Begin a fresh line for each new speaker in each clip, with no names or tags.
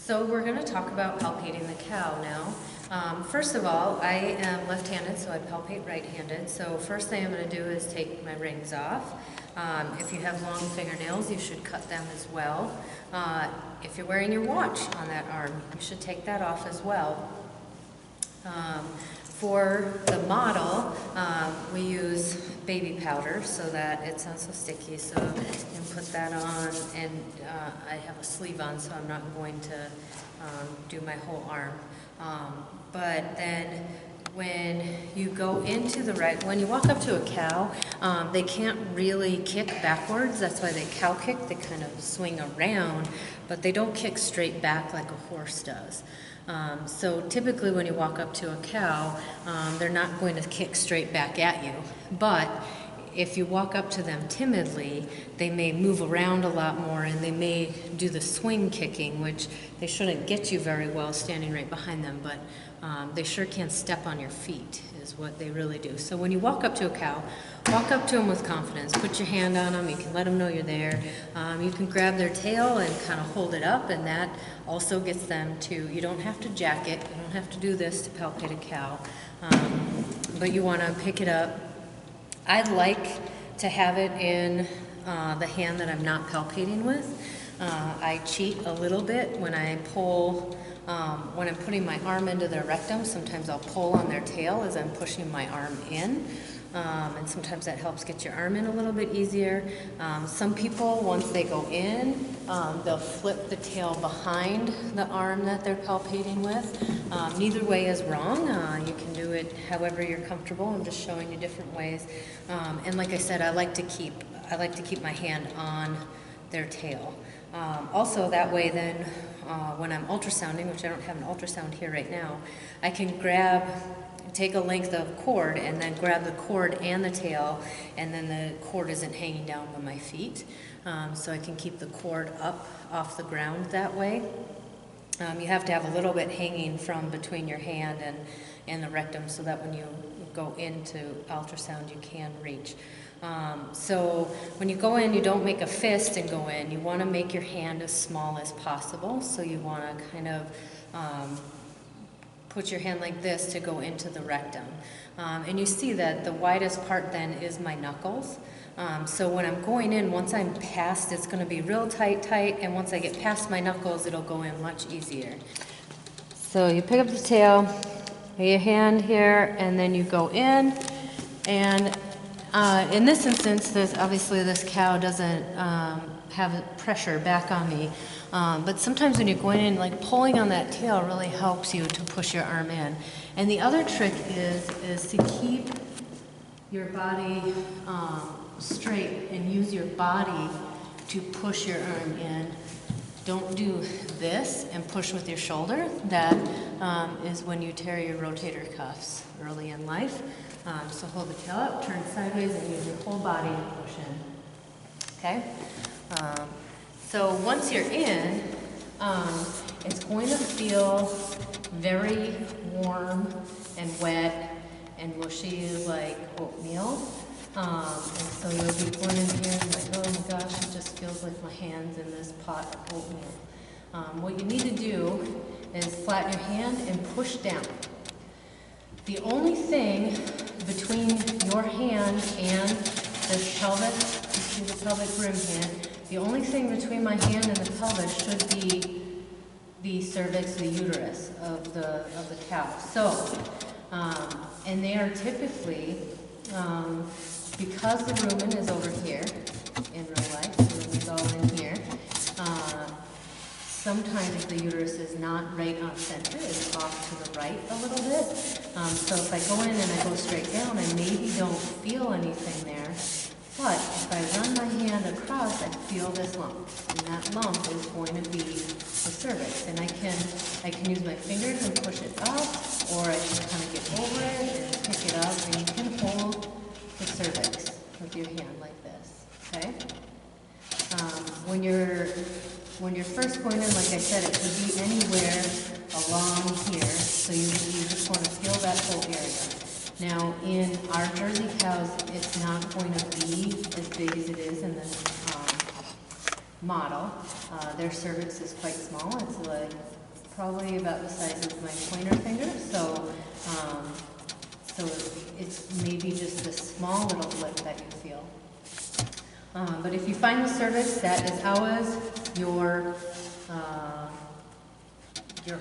So we're going to talk about palpating the cow now. First of all, I am left-handed, so I palpate right-handed. So first thing I'm going to do is take my rings off. If you have long fingernails, you should cut them as well. If you're wearing your watch on that arm, you should take that off as well. For the model, we use baby powder so that it's not so sticky. So you can put that on, and I have a sleeve on, so I'm not going to do my whole arm. But then when you go into the right, when you walk up to a cow, they can't really kick backwards. That's why they cow kick. They kind of swing around, but they don't kick straight back like a horse does. So typically when you walk up to a cow, they're not going to kick straight back at you. But if you walk up to them timidly, they may move around a lot more, and they may do the swing kicking, which they shouldn't get you very well standing right behind them, but they sure can step on your feet is what they really do. So when you walk up to a cow, walk up to them with confidence. Put your hand on them. You can let them know you're there. You can grab their tail and kind of hold it up, and that also gets them to, you don't have to jack it. You don't have to do this to palpate a cow, but you want to pick it up. I like to have it in the hand that I'm not palpating with. I cheat a little bit when I pull, when I'm putting my arm into their rectum. Sometimes I'll pull on their tail as I'm pushing my arm in. And sometimes that helps get your arm in a little bit easier. Some people, once they go in, they'll flip the tail behind the arm that they're palpating with. Neither way is wrong. You can do it however you're comfortable. I'm just showing you different ways. And like I said, I like to keep my hand on their tail. Also, that way then, when I'm ultrasounding, which I don't have an ultrasound here right now, I can take a length of cord and then grab the cord and the tail, and then the cord isn't hanging down by my feet. So I can keep the cord up off the ground that way. You have to have a little bit hanging from between your hand and the rectum so that when you go into ultrasound you can reach. So when you go in, you don't make a fist and go in. You want to make your hand as small as possible. So you want to kind of put your hand like this to go into the rectum. And you see that the widest part then is my knuckles. So when I'm going in, once I'm past, it's going to be real tight, and once I get past my knuckles, it'll go in much easier. So you pick up the tail, your hand here, and then you go in. And in this instance, obviously this cow doesn't have pressure back on me. But sometimes when you're going in, like pulling on that tail really helps you to push your arm in. And the other trick is to keep your body straight and use your body to push your arm in. Don't do this and push with your shoulder. That is when you tear your rotator cuffs early in life. So hold the tail up, turn sideways, and use your whole body to push in. Okay? So once you're in, it's going to feel very warm and wet and mushy like oatmeal. And so you'll be going in here and like, oh my gosh, it just feels like my hand's in this pot of oatmeal. What you need to do is flatten your hand and push down. The only thing between your hand and this pelvic, you see the pelvic rim here, the only thing between my hand and the pelvis should be the cervix, the uterus of the cow. So, and they are typically, because the rumen is over here in real life, the rumen's all in here, sometimes if the uterus is not right on center, it's off to the right a little bit. So if I go in and I go straight down, I maybe don't feel anything there. But if I run my hand across, I feel this lump. And that lump is going to be the cervix. And I can use my fingers and push it up, or I can kind of get over it and pick it up. And you can hold the cervix with your hand like this. Okay? When you're first going in, like I said, it could be anywhere along here. So you just want to feel that whole area. Now, in our Jersey cows, it's not going to be as big as it is in this model. Their cervix is quite small. It's like probably about the size of my pointer finger, so, so it's maybe just a small little lip that you feel. But if you find the cervix, that is always your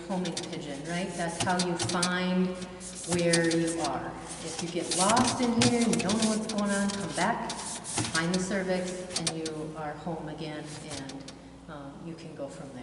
homing pigeon, right? That's how you find where you are. If you get lost in here and you don't know what's going on, come back, find the cervix, and you are home again, and you can go from there.